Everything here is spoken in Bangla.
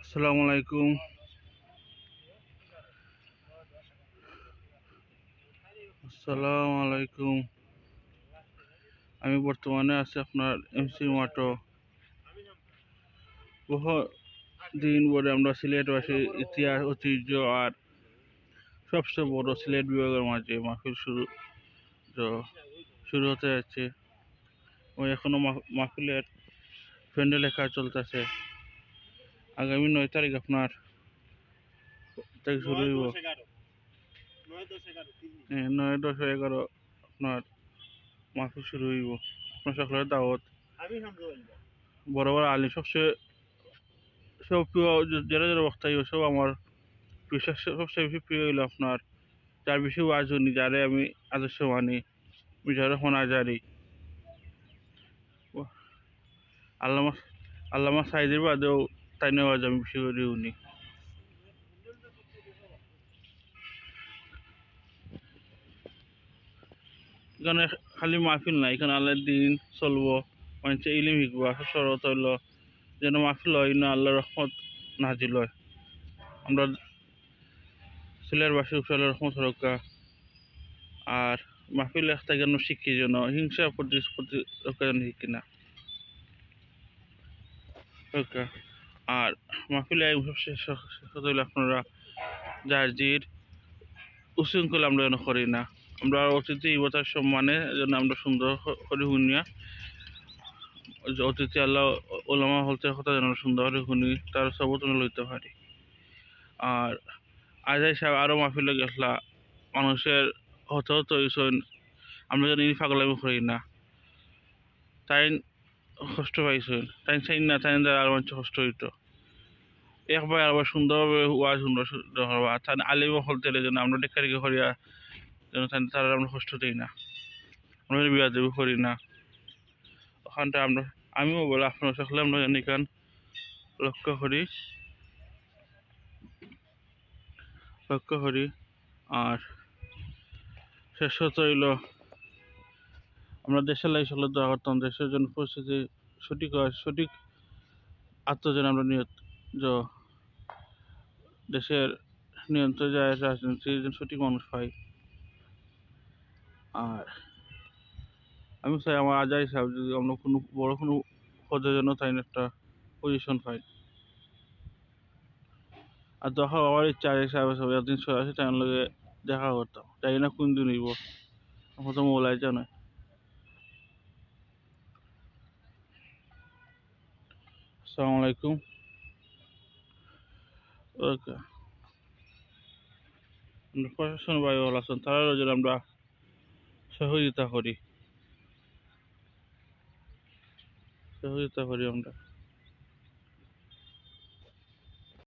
আসসালামু আলাইকুম। আসসালামু আলাইকুম। আমি বর্তমানে আছি আপনার এমসি মাঠো। বহু দিন পরে আমরা সিলেটবাসীর ইতিহাস, ঐতিহ্য আর সবচেয়ে বড় সিলেট বিভাগের মাঝে মাহফিল শুরু হতে যাচ্ছে। ওই এখনো মাহফিলের প্যান্ডেলের কাজ চলতেছে। আগামী 9 তারিখ আপনার থেকে শুরু হইব। 9, 10, 11 আপনার মাহফিল শুরু হইব। আপনার সকলের দাওয়াত। বড় বড় আলী সব প্রিয় যারা যারা বক্তা সব আমার বিশেষ সবচেয়ে বেশি প্রিয় হইল আপনার যার বেশি ওয়াজ উনি যারে আমি আদর্শ মানি মিজানুর রহমান আজারি, আল্লামা আল্লামা সাইদির বাদেও তাই নেওয়াজ আমি বেশি করি উনি। এখানে খালি মাহফিল নাই, এখানে আল্লাহর দিন চলবো, মানুষের ইলিম শিখবা, সরত হইল যেন মাহফিল হয় না আল্লাহর রহমত নাজিল হয়। আমরা সিলেটবাসী আল্লাহর রহমত রক্ষা আর মাহফিল একটা যেন শিখি যেন হিংসা প্রতিরক্ষা যেন শিখি না রক্ষা। আর মাহফিলে হইলে আপনারা জার্জির উশৃঙ্খল আমরা যেন করি না। আমরা অতিথি ইবতার সম্মানে যেন আমরা সুন্দর করে শুনিয়া অতিথি আল্লাহ ওলামা হলতে কথা যেন সুন্দর করে শুনি তার সবতনে লইতে পারি। আর আজাই সাহেব আরও মাহফিলে গেছলা মানুষের হতাহত হয়েছেন, আমরা যেন পাগলামি করি না। তাই কষ্ট পাইছেন, তাই চাই না তাই আর মানুষ কষ্ট হইত একবার আবার সুন্দরভাবে ওয়াজ সুন্দর হওয়া তাই আলিম হলতে যেন আমরা ডেকারিকে করিয়া যেন তারা আমরা কষ্ট দিই না, আমরা বিয়া দেবী করি না। ওখানটা আমরা আমিও বলে আপনার সকলে আমরা এখান লক্ষ্য করি। আর শেষত হইল আমরা দেশের লাই সকলে দোয়া করতাম, দেশের জন্য পরিস্থিতি সঠিক আত্মজন আমরা দেশের নিয়ন্ত্রণ যায় রাজনীতির সঠিক মানুষ পাই। আর আমি চাই আমার আজাই সাহেব যদি আমরা কোনো বড় কোনো পদের জন্য তাই একটা পজিশন পাই। আর দেখা আমার ইচ্ছা আজাই সাহেব একদিন সরাসরি তাই লগে দেখা করতাম, জানি না কোন দিন হইব, আমার তো মোবাইল জানায়। আসসালামু আলাইকুম। ওকে, প্রশাসন ভাই ভালো আছেন, তারাও যেন আমরা সহযোগিতা করি আমরা।